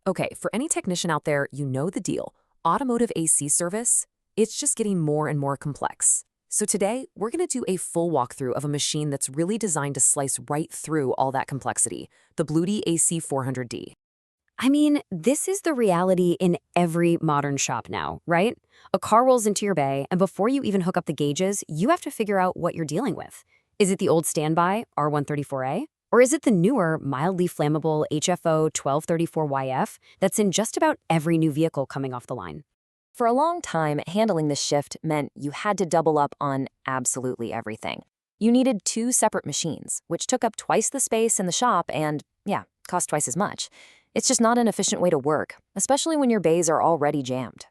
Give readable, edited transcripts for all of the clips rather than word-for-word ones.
Okay, for any technician out there, you know the deal. Automotive AC service, it's just getting more and more complex. So today, we're going to do a full walkthrough of a machine that's really designed to slice right through all that complexity, the Bludee AC400D. I mean, this is the reality in every modern shop now, right? A car rolls into your bay, and before you even hook up the gauges, you have to figure out what you're dealing with. Is it the old standby, R134a? Or is it the newer, mildly flammable HFO 1234YF that's in just about every new vehicle coming off the line? For a long time, handling this shift meant you had to double up on absolutely everything. You needed two separate machines, which took up twice the space in the shop and, yeah, cost twice as much. It's just not an efficient way to work, especially when your bays are already jammed.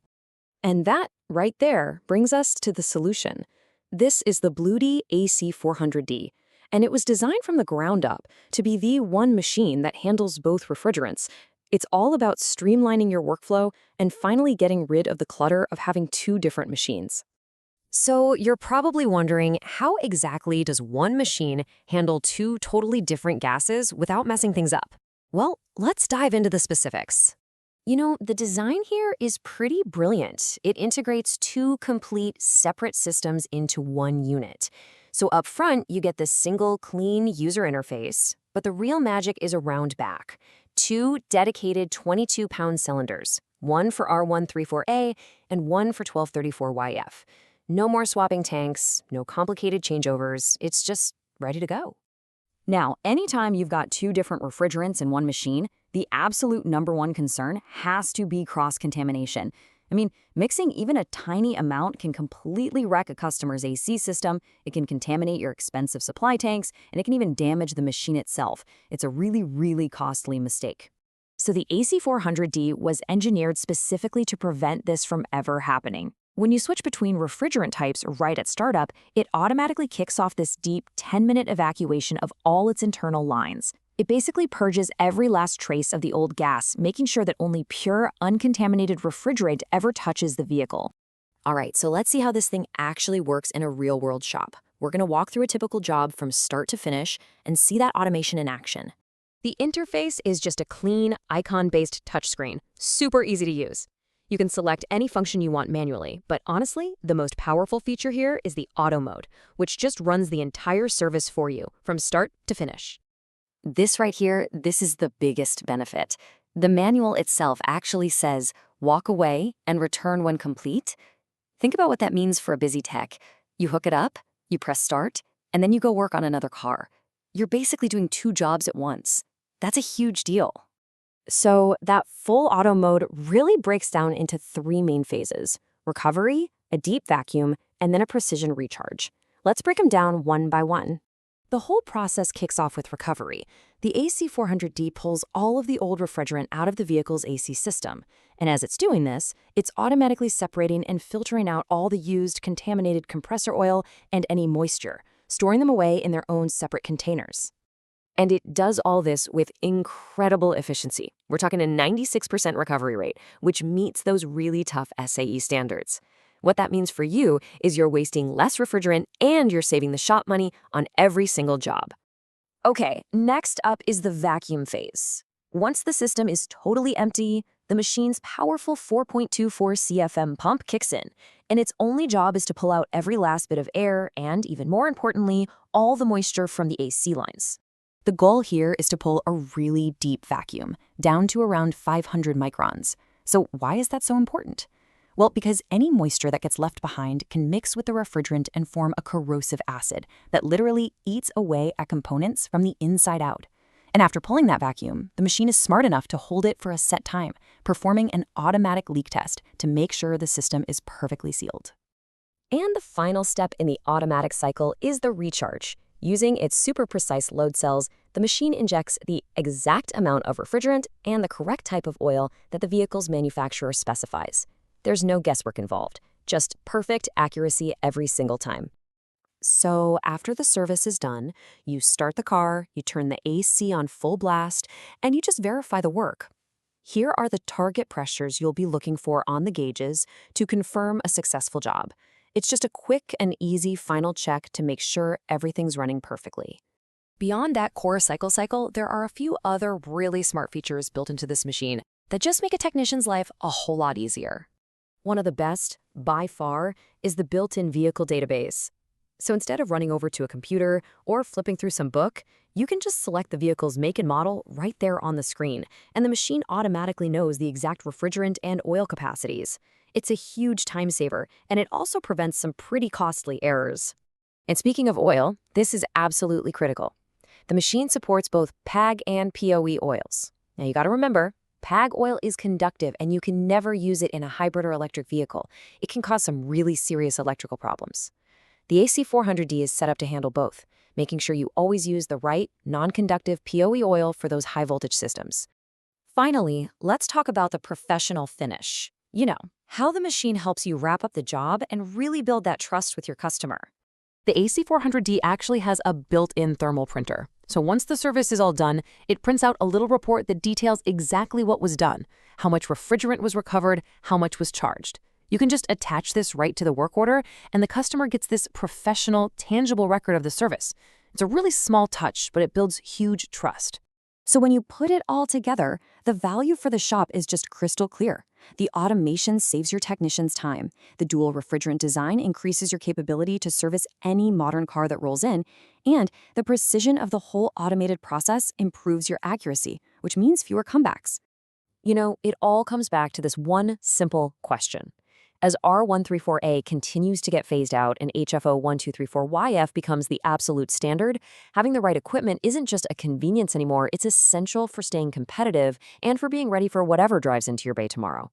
And that, right there, brings us to the solution. This is the Bludee AC400D, and it was designed from the ground up to be the one machine that handles both refrigerants. It's all about streamlining your workflow and finally getting rid of the clutter of having two different machines. So you're probably wondering, how exactly does one machine handle two totally different gases without messing things up? Well, let's dive into the specifics. You know, the design here is pretty brilliant. It integrates two complete separate systems into one unit. So up front, you get this single, clean user interface, but the real magic is around back. Two dedicated 22-pound cylinders, one for r134a and one for 1234YF. No more swapping tanks, no complicated changeovers, it's just ready to go. Now, anytime you've got two different refrigerants in one machine, the absolute #1 concern has to be cross-contamination. I mean, mixing even a tiny amount can completely wreck a customer's AC system, it can contaminate your expensive supply tanks, and it can even damage the machine itself. It's a really, really costly mistake. So the AC400D was engineered specifically to prevent this from ever happening. When you switch between refrigerant types right at startup, it automatically kicks off this deep 10-minute evacuation of all its internal lines. It basically purges every last trace of the old gas, making sure that only pure, uncontaminated refrigerant ever touches the vehicle. All right, so let's see how this thing actually works in a real-world shop. We're going to walk through a typical job from start to finish and see that automation in action. The interface is just a clean, icon-based touchscreen, super easy to use. You can select any function you want manually, but honestly, the most powerful feature here is the auto mode, which just runs the entire service for you, from start to finish. This right here, this is the biggest benefit. The manual itself actually says, walk away and return when complete. Think about what that means for a busy tech. You hook it up, you press start, and then you go work on another car. You're basically doing two jobs at once. That's a huge deal. So that full auto mode really breaks down into three main phases: recovery, a deep vacuum, and then a precision recharge. Let's break them down one by one. The whole process kicks off with recovery. The AC400D pulls all of the old refrigerant out of the vehicle's AC system. And as it's doing this, it's automatically separating and filtering out all the used contaminated compressor oil and any moisture, storing them away in their own separate containers. And it does all this with incredible efficiency. We're talking a 96% recovery rate, which meets those really tough SAE standards. What that means for you is you're wasting less refrigerant and you're saving the shop money on every single job. Okay, next up is the vacuum phase. Once the system is totally empty, the machine's powerful 4.24 CFM pump kicks in, and its only job is to pull out every last bit of air and, even more importantly, all the moisture from the AC lines. The goal here is to pull a really deep vacuum, down to around 500 microns. So why is that so important? Well, because any moisture that gets left behind can mix with the refrigerant and form a corrosive acid that literally eats away at components from the inside out. And after pulling that vacuum, the machine is smart enough to hold it for a set time, performing an automatic leak test to make sure the system is perfectly sealed. And the final step in the automatic cycle is the recharge. Using its super precise load cells, the machine injects the exact amount of refrigerant and the correct type of oil that the vehicle's manufacturer specifies. There's no guesswork involved, just perfect accuracy every single time. So after the service is done, you start the car, you turn the AC on full blast, and you just verify the work. Here are the target pressures you'll be looking for on the gauges to confirm a successful job. It's just a quick and easy final check to make sure everything's running perfectly. Beyond that core cycle, there are a few other really smart features built into this machine that just make a technician's life a whole lot easier. One of the best, by far, is the built-in vehicle database. So instead of running over to a computer or flipping through some book, you can just select the vehicle's make and model right there on the screen, and the machine automatically knows the exact refrigerant and oil capacities. It's a huge time saver, and it also prevents some pretty costly errors. And speaking of oil, this is absolutely critical. The machine supports both PAG and POE oils. Now you gotta remember, PAG oil is conductive and you can never use it in a hybrid or electric vehicle. It can cause some really serious electrical problems. The AC400D is set up to handle both, making sure you always use the right, non-conductive POE oil for those high-voltage systems. Finally, let's talk about the professional finish. You know, how the machine helps you wrap up the job and really build that trust with your customer. The AC400D actually has a built-in thermal printer. So once the service is all done, it prints out a little report that details exactly what was done, how much refrigerant was recovered, how much was charged. You can just attach this right to the work order, and the customer gets this professional, tangible record of the service. It's a really small touch, but it builds huge trust. So when you put it all together, the value for the shop is just crystal clear. The automation saves your technicians time. The dual refrigerant design increases your capability to service any modern car that rolls in. And the precision of the whole automated process improves your accuracy, which means fewer comebacks. You know, it all comes back to this one simple question. As r134a continues to get phased out and HFO1234YF becomes the absolute standard, having the right equipment isn't just a convenience anymore, it's essential for staying competitive and for being ready for whatever drives into your bay tomorrow.